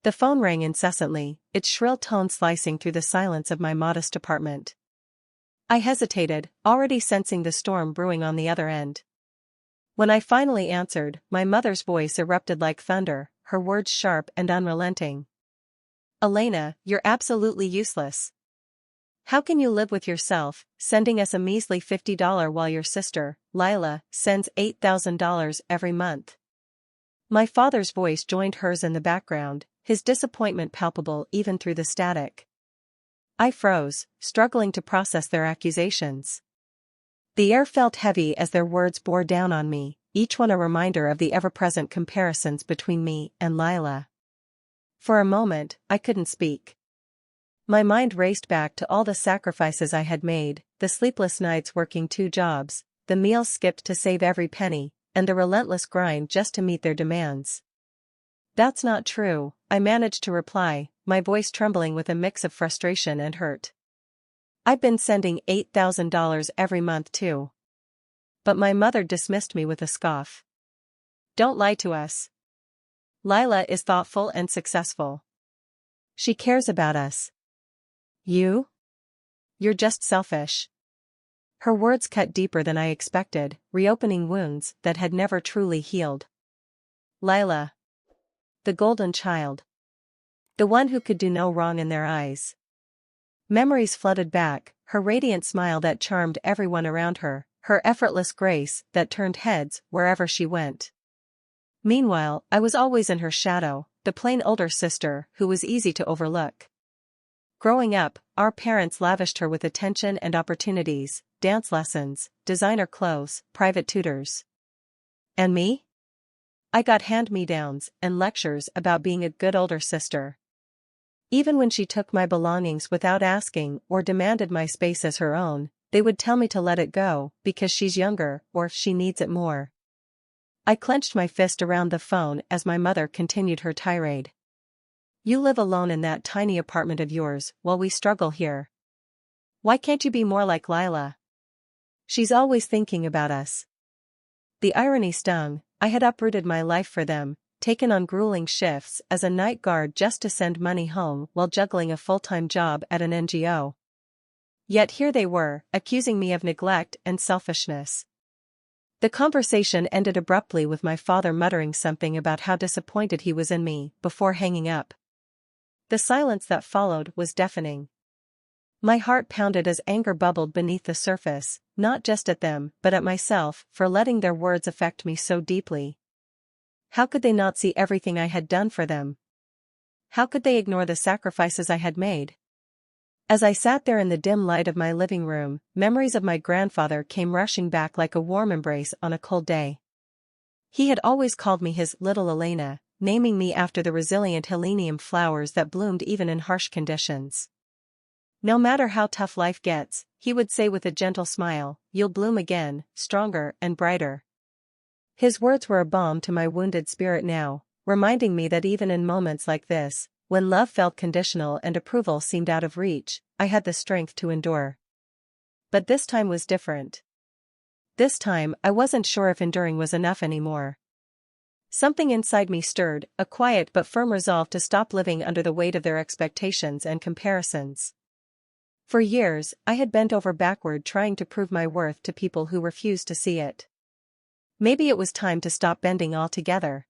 The phone rang incessantly, its shrill tone slicing through the silence of my modest apartment. I hesitated, already sensing the storm brewing on the other end. When I finally answered, my mother's voice erupted like thunder, her words sharp and unrelenting. "Elena, you're absolutely useless. How can you live with yourself, sending us a measly $50 while your sister, Lila, sends $8,000 every month?" My father's voice joined hers in the background, his disappointment palpable even through the static. I froze, struggling to process their accusations. The air felt heavy as their words bore down on me, each one a reminder of the ever-present comparisons between me and Lila. For a moment, I couldn't speak. My mind raced back to all the sacrifices I had made, the sleepless nights working 2 jobs, the meals skipped to save every penny, and the relentless grind just to meet their demands. "That's not true," I managed to reply, my voice trembling with a mix of frustration and hurt. "I've been sending $8,000 every month too." But my mother dismissed me with a scoff. "Don't lie to us. Lila is thoughtful and successful. She cares about us. You're just selfish." Her words cut deeper than I expected, reopening wounds that had never truly healed. Lila. The golden child. The one who could do no wrong in their eyes. Memories flooded back, her radiant smile that charmed everyone around her, her effortless grace that turned heads wherever she went. Meanwhile, I was always in her shadow, the plain older sister who was easy to overlook. Growing up, our parents lavished her with attention and opportunities, dance lessons, designer clothes, private tutors. And me? I got hand-me-downs and lectures about being a good older sister. Even when she took my belongings without asking or demanded my space as her own, they would tell me to let it go, because she's younger, or she needs it more. I clenched my fist around the phone as my mother continued her tirade. "You live alone in that tiny apartment of yours while we struggle here. Why can't you be more like Lila? She's always thinking about us." The irony stung. I had uprooted my life for them, taken on grueling shifts as a night guard just to send money home while juggling a full-time job at an NGO. Yet here they were, accusing me of neglect and selfishness. The conversation ended abruptly with my father muttering something about how disappointed he was in me before hanging up. The silence that followed was deafening. My heart pounded as anger bubbled beneath the surface, not just at them but at myself for letting their words affect me so deeply. How could they not see everything I had done for them? How could they ignore the sacrifices I had made? As I sat there in the dim light of my living room, memories of my grandfather came rushing back like a warm embrace on a cold day. He had always called me his little Elena, naming me after the resilient helenium flowers that bloomed even in harsh conditions. "No matter how tough life gets," he would say with a gentle smile, "you'll bloom again, stronger and brighter." His words were a balm to my wounded spirit now, reminding me that even in moments like this, when love felt conditional and approval seemed out of reach, I had the strength to endure. But this time was different. This time I wasn't sure if enduring was enough anymore. Something inside me stirred, a quiet but firm resolve to stop living under the weight of their expectations and comparisons. For years, I had bent over backward trying to prove my worth to people who refused to see it. Maybe it was time to stop bending altogether.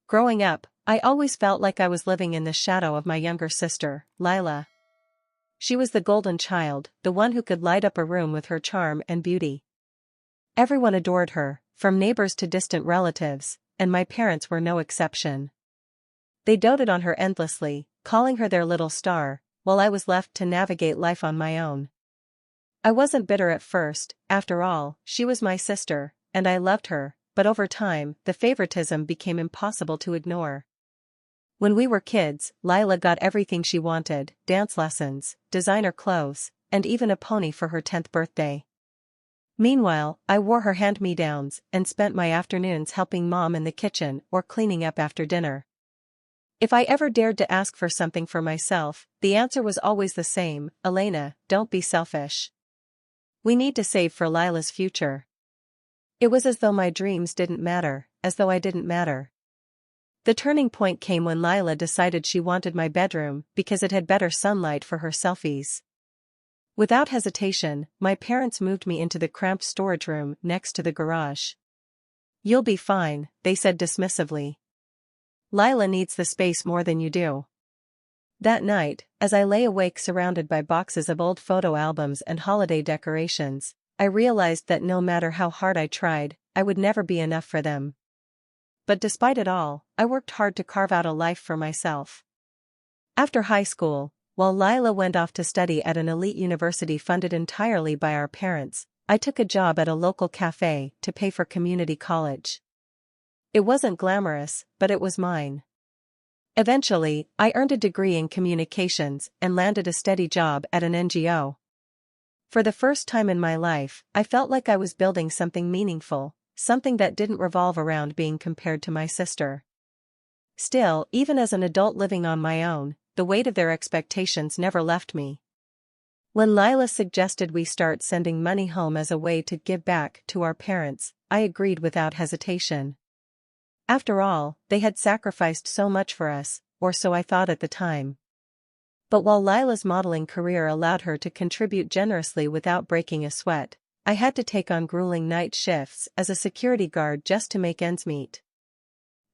Growing up, I always felt like I was living in the shadow of my younger sister, Lila. She was the golden child, the one who could light up a room with her charm and beauty. Everyone adored her, from neighbors to distant relatives, and my parents were no exception. They doted on her endlessly, calling her their little star, while I was left to navigate life on my own. I wasn't bitter at first, after all, she was my sister, and I loved her, but over time, the favoritism became impossible to ignore. When we were kids, Lila got everything she wanted: dance lessons, designer clothes, and even a pony for her 10th birthday. Meanwhile, I wore her hand-me-downs and spent my afternoons helping Mom in the kitchen or cleaning up after dinner. If I ever dared to ask for something for myself, the answer was always the same: "Elena, don't be selfish. We need to save for Lila's future." It was as though my dreams didn't matter, as though I didn't matter. The turning point came when Lila decided she wanted my bedroom because it had better sunlight for her selfies. Without hesitation, my parents moved me into the cramped storage room next to the garage. "You'll be fine," they said dismissively. "Lila needs the space more than you do." That night, as I lay awake surrounded by boxes of old photo albums and holiday decorations, I realized that no matter how hard I tried, I would never be enough for them. But despite it all, I worked hard to carve out a life for myself. After high school, while Lila went off to study at an elite university funded entirely by our parents, I took a job at a local cafe to pay for community college. It wasn't glamorous, but it was mine. Eventually, I earned a degree in communications and landed a steady job at an NGO. For the first time in my life, I felt like I was building something meaningful, something that didn't revolve around being compared to my sister. Still, even as an adult living on my own, the weight of their expectations never left me. When Lila suggested we start sending money home as a way to give back to our parents, I agreed without hesitation. After all, they had sacrificed so much for us, or so I thought at the time. But while Lila's modeling career allowed her to contribute generously without breaking a sweat, I had to take on grueling night shifts as a security guard just to make ends meet.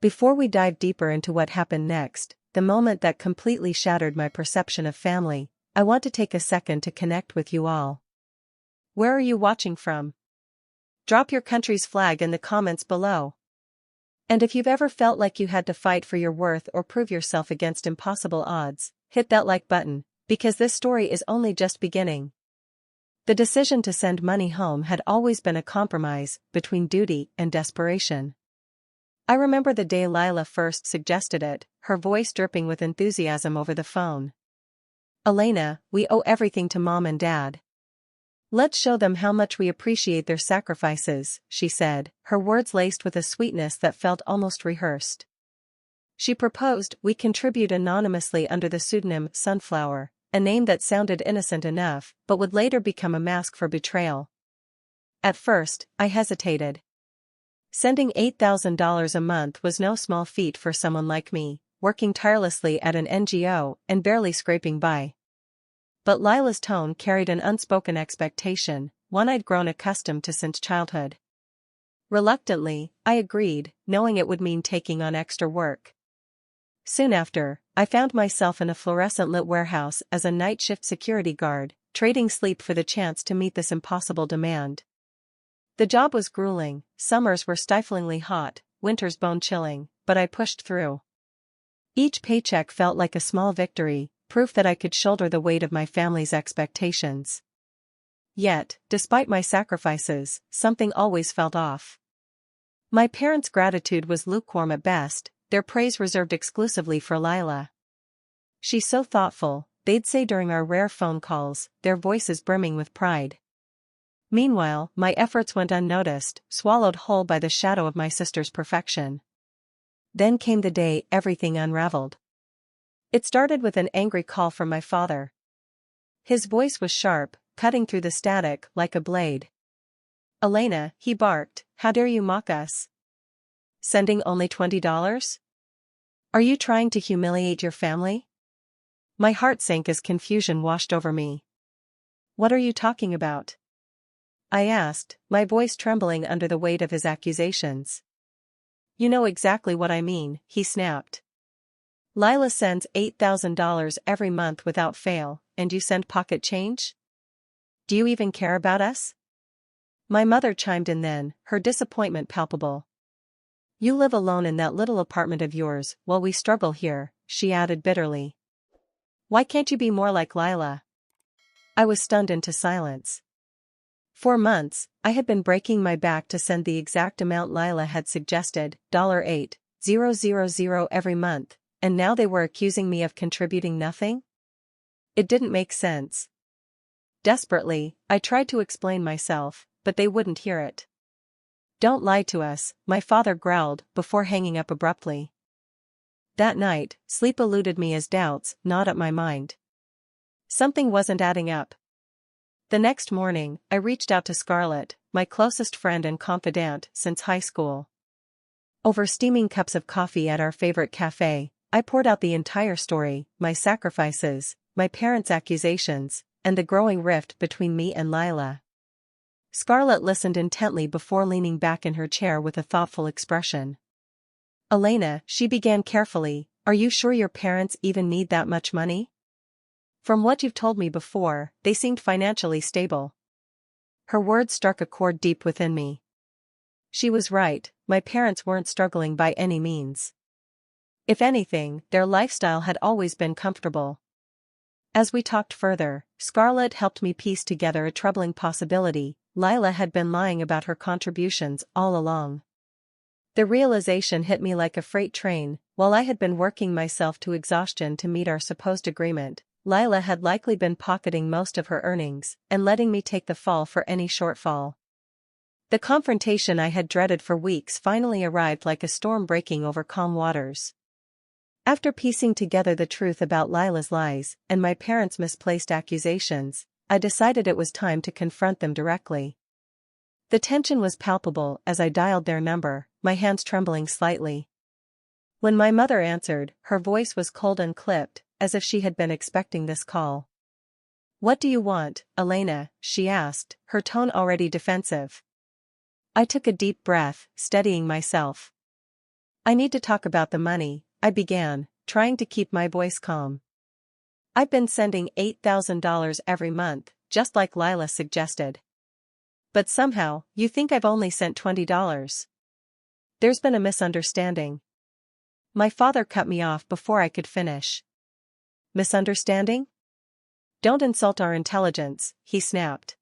Before we dive deeper into what happened next, the moment that completely shattered my perception of family, I want to take a second to connect with you all. Where are you watching from? Drop your country's flag in the comments below. And if you've ever felt like you had to fight for your worth or prove yourself against impossible odds, hit that like button, because this story is only just beginning. The decision to send money home had always been a compromise between duty and desperation. I remember the day Lila first suggested it, her voice dripping with enthusiasm over the phone. "Elena, we owe everything to Mom and Dad. Let's show them how much we appreciate their sacrifices," she said, her words laced with a sweetness that felt almost rehearsed. She proposed we contribute anonymously under the pseudonym Sunflower, a name that sounded innocent enough, but would later become a mask for betrayal. At first, I hesitated. Sending $8,000 a month was no small feat for someone like me, working tirelessly at an NGO and barely scraping by. But Lila's tone carried an unspoken expectation, one I'd grown accustomed to since childhood. Reluctantly, I agreed, knowing it would mean taking on extra work. Soon after, I found myself in a fluorescent-lit warehouse as a night shift security guard, trading sleep for the chance to meet this impossible demand. The job was grueling, summers were stiflingly hot, winters bone-chilling, but I pushed through. Each paycheck felt like a small victory, proof that I could shoulder the weight of my family's expectations. Yet, despite my sacrifices, something always felt off. My parents' gratitude was lukewarm at best, their praise reserved exclusively for Lila. "She's so thoughtful," they'd say during our rare phone calls, their voices brimming with pride. Meanwhile, my efforts went unnoticed, swallowed whole by the shadow of my sister's perfection. Then came the day everything unraveled. It started with an angry call from my father. His voice was sharp, cutting through the static like a blade. "Elena," he barked, "how dare you mock us? Sending only $20? Are you trying to humiliate your family?" My heart sank as confusion washed over me. "What are you talking about?" I asked, my voice trembling under the weight of his accusations. "You know exactly what I mean," he snapped. "Lila sends $8,000 every month without fail, and you send pocket change? Do you even care about us?" My mother chimed in then, her disappointment palpable. "You live alone in that little apartment of yours while we struggle here," she added bitterly. "Why can't you be more like Lila?" I was stunned into silence. For months, I had been breaking my back to send the exact amount Lila had suggested, $8,000 every month, and now they were accusing me of contributing nothing? It didn't make sense. Desperately, I tried to explain myself, but they wouldn't hear it. "Don't lie to us," my father growled before hanging up abruptly. That night, sleep eluded me as doubts gnawed at my mind. Something wasn't adding up. The next morning, I reached out to Scarlett, my closest friend and confidant since high school. Over steaming cups of coffee at our favorite cafe, I poured out the entire story, my sacrifices, my parents' accusations, and the growing rift between me and Lila. Scarlett listened intently before leaning back in her chair with a thoughtful expression. Elena, she began carefully, are you sure your parents even need that much money? From what you've told me before, they seemed financially stable. Her words struck a chord deep within me. She was right, my parents weren't struggling by any means. If anything, their lifestyle had always been comfortable. As we talked further, Scarlett helped me piece together a troubling possibility. Lila had been lying about her contributions all along. The realization hit me like a freight train. While I had been working myself to exhaustion to meet our supposed agreement, Lila had likely been pocketing most of her earnings and letting me take the fall for any shortfall. The confrontation I had dreaded for weeks finally arrived like a storm breaking over calm waters. After piecing together the truth about Lila's lies and my parents' misplaced accusations, I decided it was time to confront them directly. The tension was palpable as I dialed their number, my hands trembling slightly. When my mother answered, her voice was cold and clipped, as if she had been expecting this call. "What do you want, Elena?" she asked, her tone already defensive. I took a deep breath, steadying myself. "I need to talk about the money," I began, trying to keep my voice calm. "I've been sending $8,000 every month, just like Lila suggested. But somehow, you think I've only sent $20. There's been a misunderstanding." My father cut me off before I could finish. "Misunderstanding? Don't insult our intelligence," he snapped.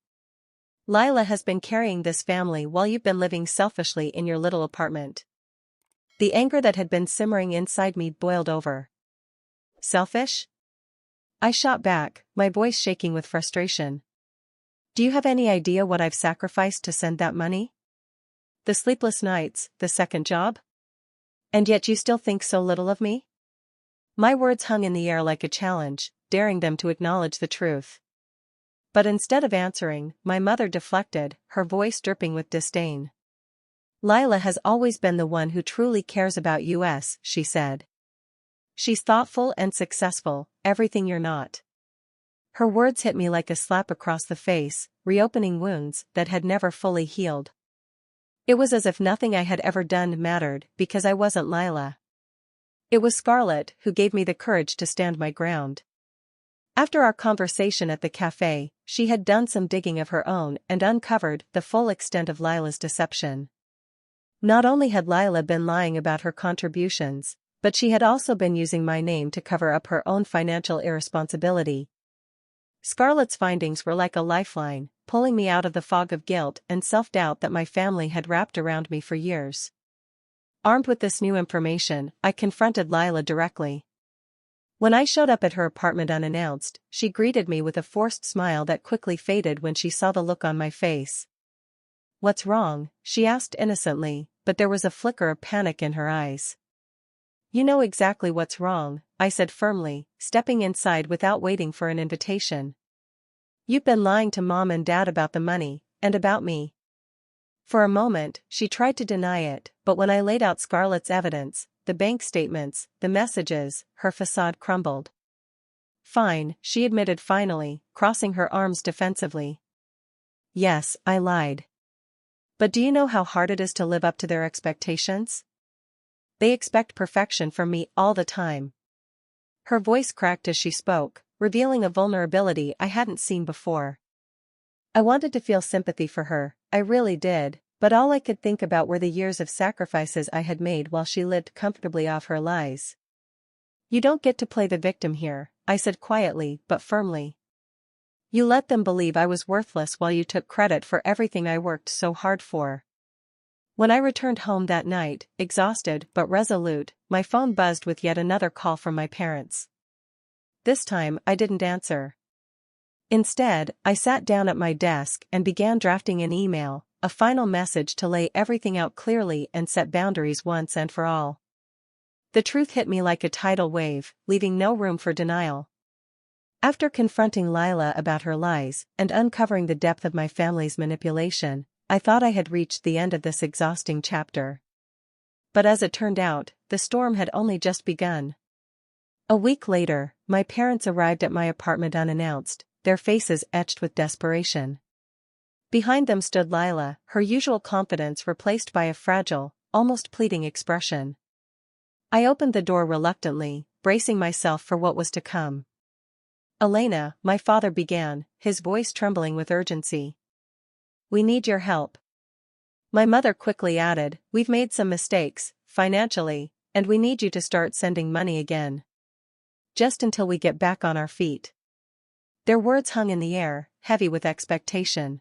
"Lila has been carrying this family while you've been living selfishly in your little apartment." The anger that had been simmering inside me boiled over. "Selfish?" I shot back, my voice shaking with frustration. "Do you have any idea what I've sacrificed to send that money? The sleepless nights, the second job? And yet you still think so little of me?" My words hung in the air like a challenge, daring them to acknowledge the truth. But instead of answering, my mother deflected, her voice dripping with disdain. "Lila has always been the one who truly cares about us," she said. "She's thoughtful and successful, everything you're not." Her words hit me like a slap across the face, reopening wounds that had never fully healed. It was as if nothing I had ever done mattered because I wasn't Lila. It was Scarlett who gave me the courage to stand my ground. After our conversation at the cafe, she had done some digging of her own and uncovered the full extent of Lila's deception. Not only had Lila been lying about her contributions, but she had also been using my name to cover up her own financial irresponsibility. Scarlett's findings were like a lifeline, pulling me out of the fog of guilt and self-doubt that my family had wrapped around me for years. Armed with this new information, I confronted Lila directly. When I showed up at her apartment unannounced, she greeted me with a forced smile that quickly faded when she saw the look on my face. "What's wrong?" she asked innocently, but there was a flicker of panic in her eyes. "You know exactly what's wrong," I said firmly, stepping inside without waiting for an invitation. "You've been lying to Mom and Dad about the money, and about me." For a moment, she tried to deny it, but when I laid out Scarlett's evidence, the bank statements, the messages, her facade crumbled. "Fine," she admitted finally, crossing her arms defensively. "Yes, I lied. But do you know how hard it is to live up to their expectations? They expect perfection from me all the time." Her voice cracked as she spoke, revealing a vulnerability I hadn't seen before. I wanted to feel sympathy for her, I really did, but all I could think about were the years of sacrifices I had made while she lived comfortably off her lies. "You don't get to play the victim here," I said quietly but firmly. "You let them believe I was worthless while you took credit for everything I worked so hard for." When I returned home that night, exhausted but resolute, my phone buzzed with yet another call from my parents. This time, I didn't answer. Instead, I sat down at my desk and began drafting an email, a final message to lay everything out clearly and set boundaries once and for all. The truth hit me like a tidal wave, leaving no room for denial. After confronting Lila about her lies and uncovering the depth of my family's manipulation, I thought I had reached the end of this exhausting chapter. But as it turned out, the storm had only just begun. A week later, my parents arrived at my apartment unannounced, their faces etched with desperation. Behind them stood Lila, her usual confidence replaced by a fragile, almost pleading expression. I opened the door reluctantly, bracing myself for what was to come. "Elena," my father began, his voice trembling with urgency. "We need your help." My mother quickly added, "We've made some mistakes, financially, and we need you to start sending money again. Just until we get back on our feet." Their words hung in the air, heavy with expectation.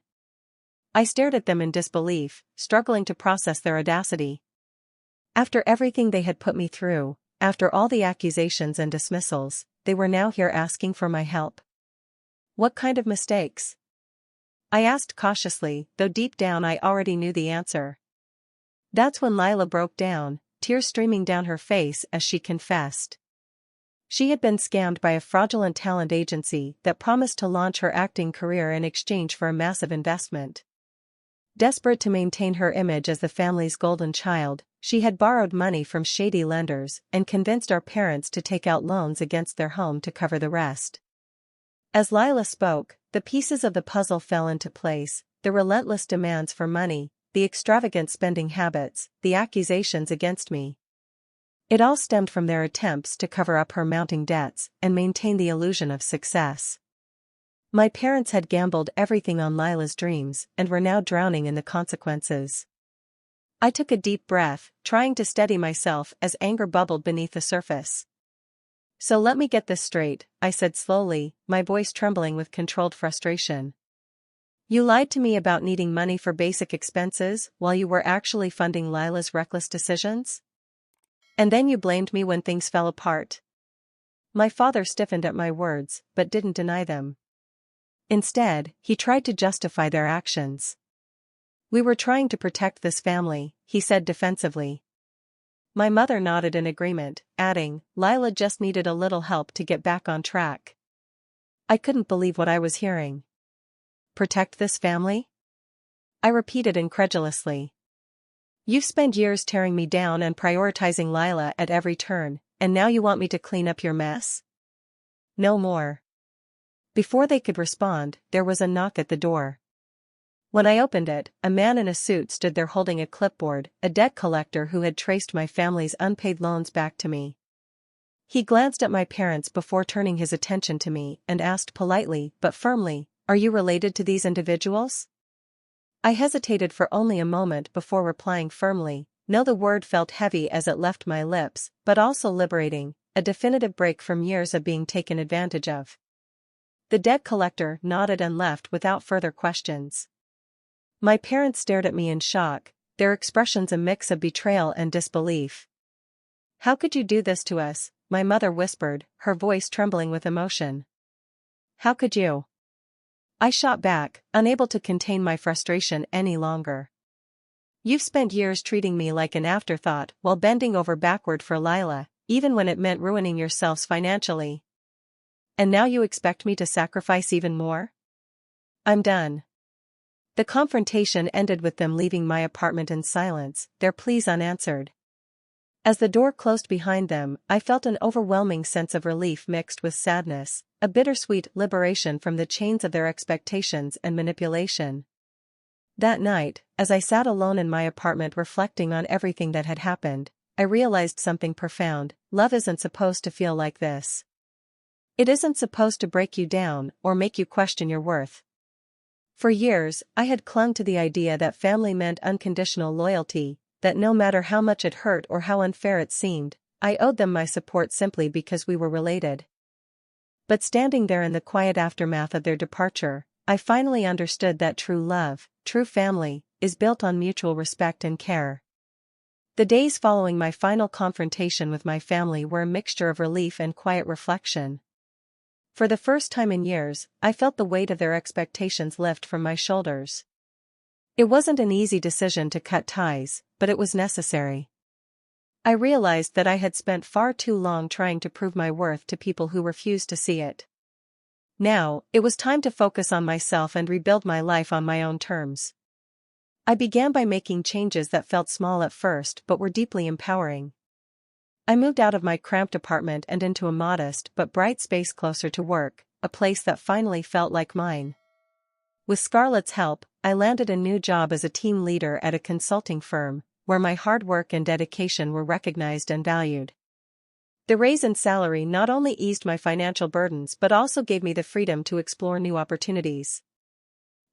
I stared at them in disbelief, struggling to process their audacity. After everything they had put me through, after all the accusations and dismissals, they were now here asking for my help. What kind of mistakes? I asked cautiously, though deep down I already knew the answer. That's when Lila broke down, tears streaming down her face as she confessed. She had been scammed by a fraudulent talent agency that promised to launch her acting career in exchange for a massive investment. Desperate to maintain her image as the family's golden child, she had borrowed money from shady lenders and convinced our parents to take out loans against their home to cover the rest. As Lila spoke, the pieces of the puzzle fell into place: the relentless demands for money, the extravagant spending habits, the accusations against me. It all stemmed from their attempts to cover up her mounting debts and maintain the illusion of success. My parents had gambled everything on Lila's dreams and were now drowning in the consequences. I took a deep breath, trying to steady myself as anger bubbled beneath the surface. "So let me get this straight," I said slowly, my voice trembling with controlled frustration. "You lied to me about needing money for basic expenses while you were actually funding Lila's reckless decisions? And then you blamed me when things fell apart." My father stiffened at my words, but didn't deny them. Instead, he tried to justify their actions. "We were trying to protect this family," he said defensively. My mother nodded in agreement, adding, "Lila just needed a little help to get back on track." I couldn't believe what I was hearing. "Protect this family?" I repeated incredulously. "You've spent years tearing me down and prioritizing Lila at every turn, and now you want me to clean up your mess?" "No more." Before they could respond, there was a knock at the door. When I opened it, a man in a suit stood there holding a clipboard, a debt collector who had traced my family's unpaid loans back to me. He glanced at my parents before turning his attention to me and asked politely but firmly, "Are you related to these individuals?" I hesitated for only a moment before replying firmly, "No." The word felt heavy as it left my lips, but also liberating, a definitive break from years of being taken advantage of. The debt collector nodded and left without further questions. My parents stared at me in shock, their expressions a mix of betrayal and disbelief. "How could you do this to us?" my mother whispered, her voice trembling with emotion. "How could you?" I shot back, unable to contain my frustration any longer. "You've spent years treating me like an afterthought while bending over backward for Lila, even when it meant ruining yourselves financially. And now you expect me to sacrifice even more?" "I'm done." The confrontation ended with them leaving my apartment in silence, their pleas unanswered. As the door closed behind them, I felt an overwhelming sense of relief mixed with sadness, a bittersweet liberation from the chains of their expectations and manipulation. That night, as I sat alone in my apartment reflecting on everything that had happened, I realized something profound: love isn't supposed to feel like this. It isn't supposed to break you down or make you question your worth. For years, I had clung to the idea that family meant unconditional loyalty, that no matter how much it hurt or how unfair it seemed, I owed them my support simply because we were related. But standing there in the quiet aftermath of their departure, I finally understood that true love, true family, is built on mutual respect and care. The days following my final confrontation with my family were a mixture of relief and quiet reflection. For the first time in years, I felt the weight of their expectations lift from my shoulders. It wasn't an easy decision to cut ties, but it was necessary. I realized that I had spent far too long trying to prove my worth to people who refused to see it. Now, it was time to focus on myself and rebuild my life on my own terms. I began by making changes that felt small at first but were deeply empowering. I moved out of my cramped apartment and into a modest but bright space closer to work, a place that finally felt like mine. With Scarlett's help, I landed a new job as a team leader at a consulting firm, where my hard work and dedication were recognized and valued. The raise in salary not only eased my financial burdens but also gave me the freedom to explore new opportunities.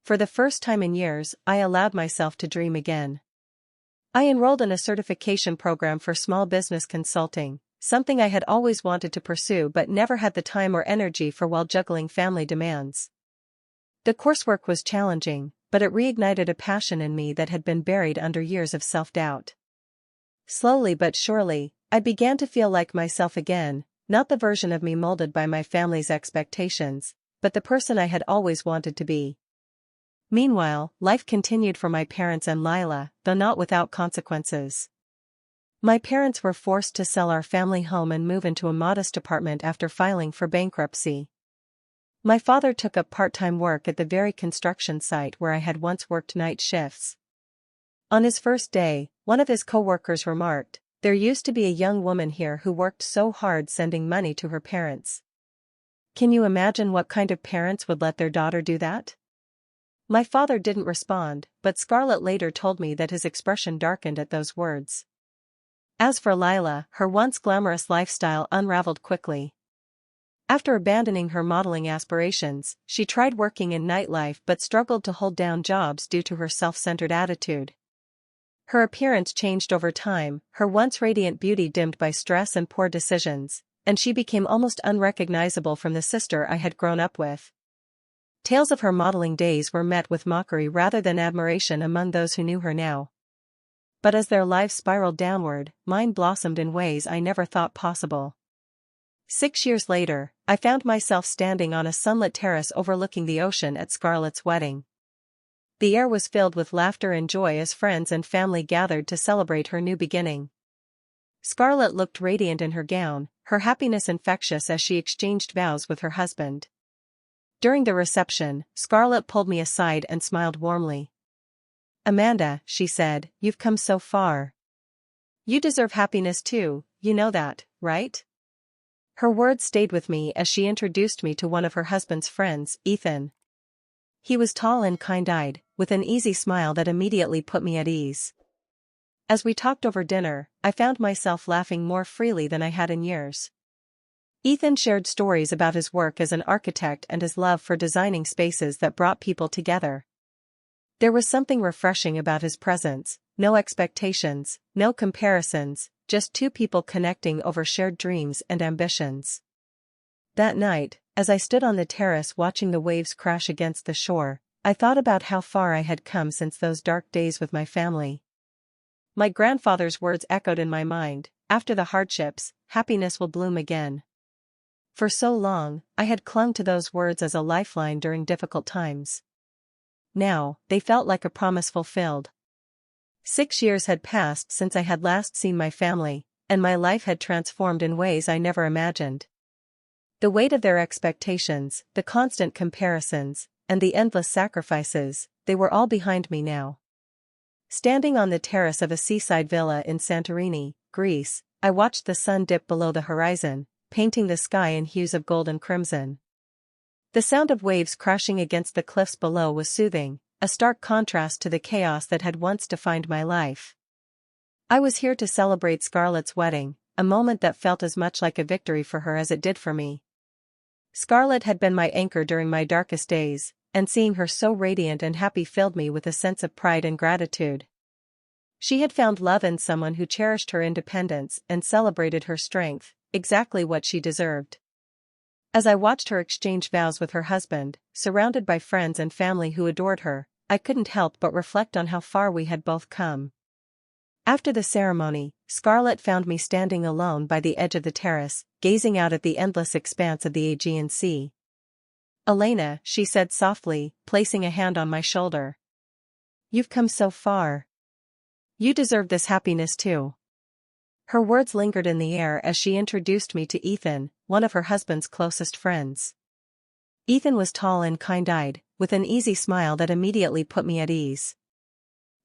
For the first time in years, I allowed myself to dream again. I enrolled in a certification program for small business consulting, something I had always wanted to pursue but never had the time or energy for while juggling family demands. The coursework was challenging, but it reignited a passion in me that had been buried under years of self-doubt. Slowly but surely, I began to feel like myself again, not the version of me molded by my family's expectations, but the person I had always wanted to be. Meanwhile, life continued for my parents and Lila, though not without consequences. My parents were forced to sell our family home and move into a modest apartment after filing for bankruptcy. My father took up part-time work at the very construction site where I had once worked night shifts. On his first day, one of his co-workers remarked, "There used to be a young woman here who worked so hard sending money to her parents. Can you imagine what kind of parents would let their daughter do that?" My father didn't respond, but Scarlett later told me that his expression darkened at those words. As for Lila, her once glamorous lifestyle unraveled quickly. After abandoning her modeling aspirations, she tried working in nightlife but struggled to hold down jobs due to her self-centered attitude. Her appearance changed over time, her once radiant beauty dimmed by stress and poor decisions, and she became almost unrecognizable from the sister I had grown up with. Tales of her modeling days were met with mockery rather than admiration among those who knew her now. But as their lives spiraled downward, mine blossomed in ways I never thought possible. 6 years later, I found myself standing on a sunlit terrace overlooking the ocean at Scarlett's wedding. The air was filled with laughter and joy as friends and family gathered to celebrate her new beginning. Scarlett looked radiant in her gown, her happiness infectious as she exchanged vows with her husband. During the reception, Scarlett pulled me aside and smiled warmly. "Amanda," she said, "you've come so far. You deserve happiness too, you know that, right?" Her words stayed with me as she introduced me to one of her husband's friends, Ethan. He was tall and kind-eyed, with an easy smile that immediately put me at ease. As we talked over dinner, I found myself laughing more freely than I had in years. Ethan shared stories about his work as an architect and his love for designing spaces that brought people together. There was something refreshing about his presence, no expectations, no comparisons, just two people connecting over shared dreams and ambitions. That night, as I stood on the terrace watching the waves crash against the shore, I thought about how far I had come since those dark days with my family. My grandfather's words echoed in my mind, "After the hardships, happiness will bloom again." For so long, I had clung to those words as a lifeline during difficult times. Now, they felt like a promise fulfilled. 6 years had passed since I had last seen my family, and my life had transformed in ways I never imagined. The weight of their expectations, the constant comparisons, and the endless sacrifices, they were all behind me now. Standing on the terrace of a seaside villa in Santorini, Greece, I watched the sun dip below the horizon, painting the sky in hues of gold and crimson. The sound of waves crashing against the cliffs below was soothing, a stark contrast to the chaos that had once defined my life. I was here to celebrate Scarlett's wedding, a moment that felt as much like a victory for her as it did for me. Scarlett had been my anchor during my darkest days, and seeing her so radiant and happy filled me with a sense of pride and gratitude. She had found love in someone who cherished her independence and celebrated her strength, exactly what she deserved. As I watched her exchange vows with her husband, surrounded by friends and family who adored her, I couldn't help but reflect on how far we had both come. After the ceremony, Scarlett found me standing alone by the edge of the terrace, gazing out at the endless expanse of the Aegean Sea. "Elena," she said softly, placing a hand on my shoulder. "You've come so far. You deserve this happiness too." Her words lingered in the air as she introduced me to Ethan, one of her husband's closest friends. Ethan was tall and kind-eyed, with an easy smile that immediately put me at ease.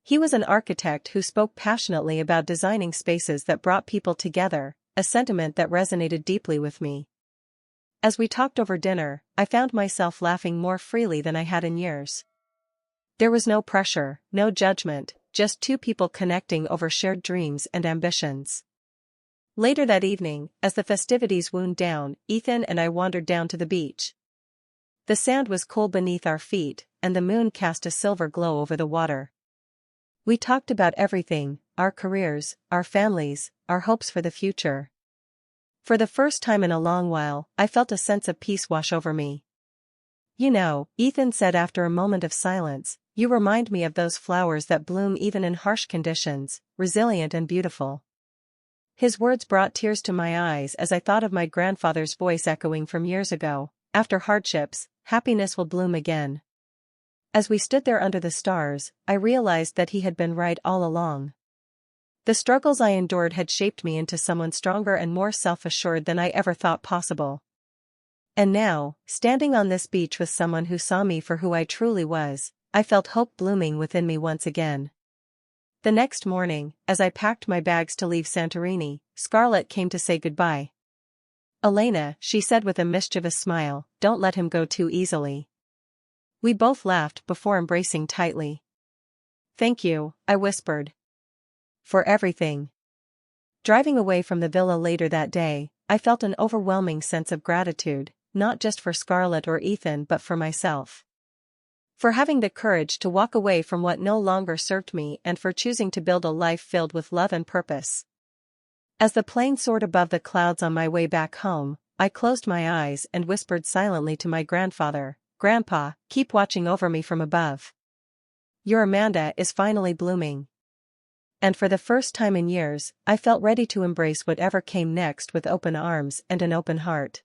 He was an architect who spoke passionately about designing spaces that brought people together, a sentiment that resonated deeply with me. As we talked over dinner, I found myself laughing more freely than I had in years. There was no pressure, no judgment, just two people connecting over shared dreams and ambitions. Later that evening, as the festivities wound down, Ethan and I wandered down to the beach. The sand was cool beneath our feet, and the moon cast a silver glow over the water. We talked about everything, our careers, our families, our hopes for the future. For the first time in a long while, I felt a sense of peace wash over me. "You know," Ethan said after a moment of silence, "you remind me of those flowers that bloom even in harsh conditions, resilient and beautiful." His words brought tears to my eyes as I thought of my grandfather's voice echoing from years ago, "After hardships, happiness will bloom again." As we stood there under the stars, I realized that he had been right all along. The struggles I endured had shaped me into someone stronger and more self-assured than I ever thought possible. And now, standing on this beach with someone who saw me for who I truly was, I felt hope blooming within me once again. The next morning, as I packed my bags to leave Santorini, Scarlett came to say goodbye. "Elena," she said with a mischievous smile, "don't let him go too easily." We both laughed before embracing tightly. "Thank you," I whispered. "For everything." Driving away from the villa later that day, I felt an overwhelming sense of gratitude, not just for Scarlett or Ethan but for myself. For having the courage to walk away from what no longer served me and for choosing to build a life filled with love and purpose. As the plane soared above the clouds on my way back home, I closed my eyes and whispered silently to my grandfather, "Grandpa, keep watching over me from above. Your Amanda is finally blooming." And for the first time in years, I felt ready to embrace whatever came next with open arms and an open heart.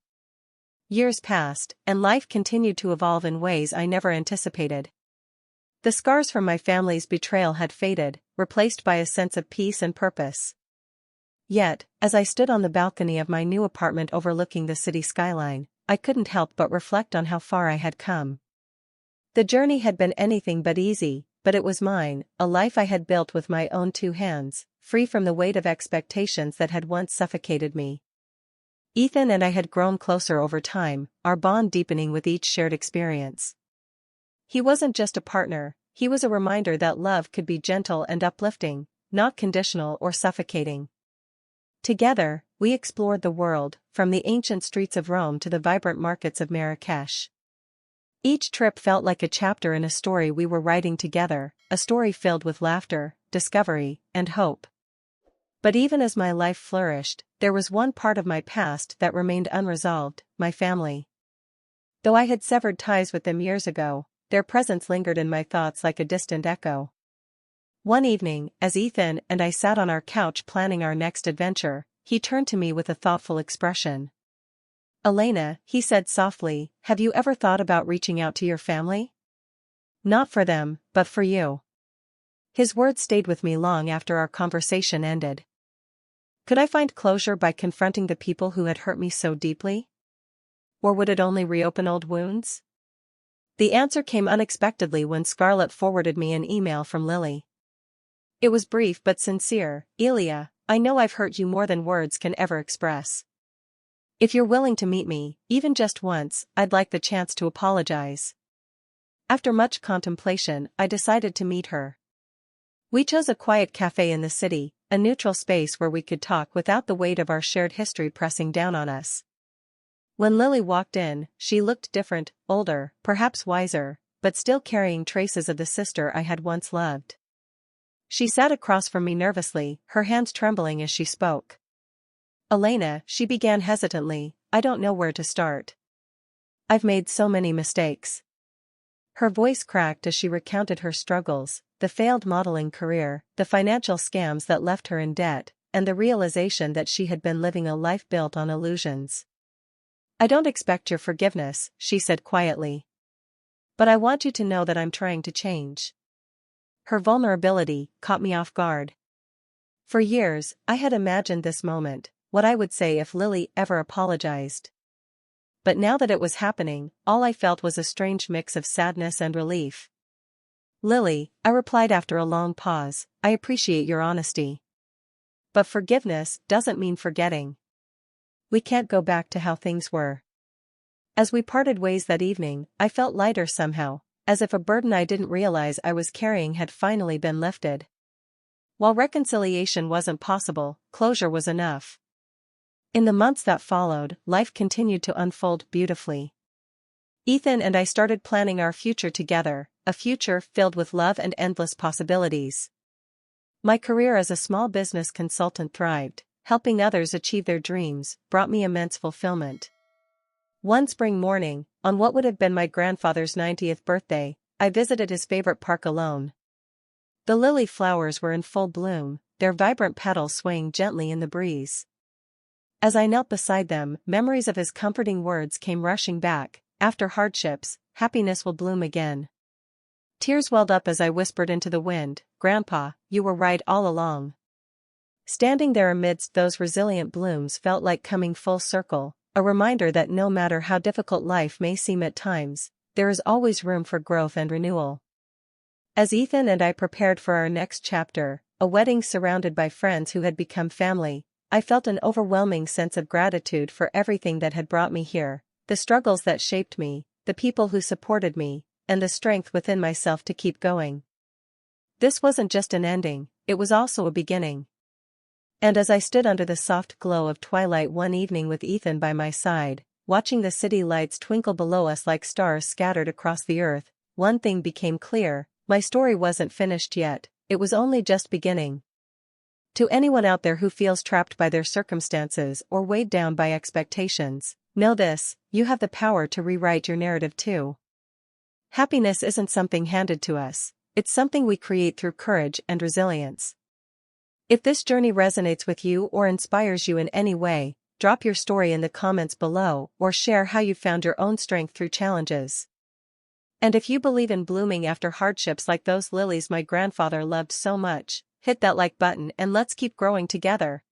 Years passed, and life continued to evolve in ways I never anticipated. The scars from my family's betrayal had faded, replaced by a sense of peace and purpose. Yet, as I stood on the balcony of my new apartment overlooking the city skyline, I couldn't help but reflect on how far I had come. The journey had been anything but easy, but it was mine, a life I had built with my own two hands, free from the weight of expectations that had once suffocated me. Ethan and I had grown closer over time, our bond deepening with each shared experience. He wasn't just a partner, he was a reminder that love could be gentle and uplifting, not conditional or suffocating. Together, we explored the world, from the ancient streets of Rome to the vibrant markets of Marrakesh. Each trip felt like a chapter in a story we were writing together, a story filled with laughter, discovery, and hope. But even as my life flourished, there was one part of my past that remained unresolved, my family. Though I had severed ties with them years ago, their presence lingered in my thoughts like a distant echo. One evening, as Ethan and I sat on our couch planning our next adventure, he turned to me with a thoughtful expression. "Elena," he said softly, "have you ever thought about reaching out to your family? Not for them, but for you." His words stayed with me long after our conversation ended. Could I find closure by confronting the people who had hurt me so deeply? Or would it only reopen old wounds? The answer came unexpectedly when Scarlett forwarded me an email from Lily. It was brief but sincere. "Elia, I know I've hurt you more than words can ever express. If you're willing to meet me, even just once, I'd like the chance to apologize." After much contemplation, I decided to meet her. We chose a quiet cafe in the city, a neutral space where we could talk without the weight of our shared history pressing down on us. When Lily walked in, she looked different, older, perhaps wiser, but still carrying traces of the sister I had once loved. She sat across from me nervously, her hands trembling as she spoke. "Elena," she began hesitantly, "I don't know where to start. I've made so many mistakes." Her voice cracked as she recounted her struggles, the failed modeling career, the financial scams that left her in debt, and the realization that she had been living a life built on illusions. "I don't expect your forgiveness," she said quietly. "But I want you to know that I'm trying to change." Her vulnerability caught me off guard. For years, I had imagined this moment, what I would say if Lily ever apologized. But now that it was happening, all I felt was a strange mix of sadness and relief. Lily, I replied after a long pause, I appreciate your honesty. But forgiveness doesn't mean forgetting. We can't go back to how things were. As we parted ways that evening, I felt lighter somehow, as if a burden I didn't realize I was carrying had finally been lifted. While reconciliation wasn't possible, closure was enough. In the months that followed, life continued to unfold beautifully. Ethan and I started planning our future together, a future filled with love and endless possibilities. My career as a small business consultant thrived, helping others achieve their dreams brought me immense fulfillment. One spring morning, on what would have been my grandfather's 90th birthday, I visited his favorite park alone. The lily flowers were in full bloom, their vibrant petals swaying gently in the breeze. As I knelt beside them, memories of his comforting words came rushing back. After hardships, happiness will bloom again. Tears welled up as I whispered into the wind, "Grandpa, you were right all along." Standing there amidst those resilient blooms felt like coming full circle, a reminder that no matter how difficult life may seem at times, there is always room for growth and renewal. As Ethan and I prepared for our next chapter, a wedding surrounded by friends who had become family, I felt an overwhelming sense of gratitude for everything that had brought me here. The struggles that shaped me, the people who supported me, and the strength within myself to keep going. This wasn't just an ending, it was also a beginning. And as I stood under the soft glow of twilight one evening with Ethan by my side, watching the city lights twinkle below us like stars scattered across the earth, one thing became clear: my story wasn't finished yet, it was only just beginning. To anyone out there who feels trapped by their circumstances or weighed down by expectations, know this: you have the power to rewrite your narrative too. Happiness isn't something handed to us, it's something we create through courage and resilience. If this journey resonates with you or inspires you in any way, drop your story in the comments below or share how you found your own strength through challenges. And if you believe in blooming after hardships like those lilies my grandfather loved so much, hit that like button and let's keep growing together.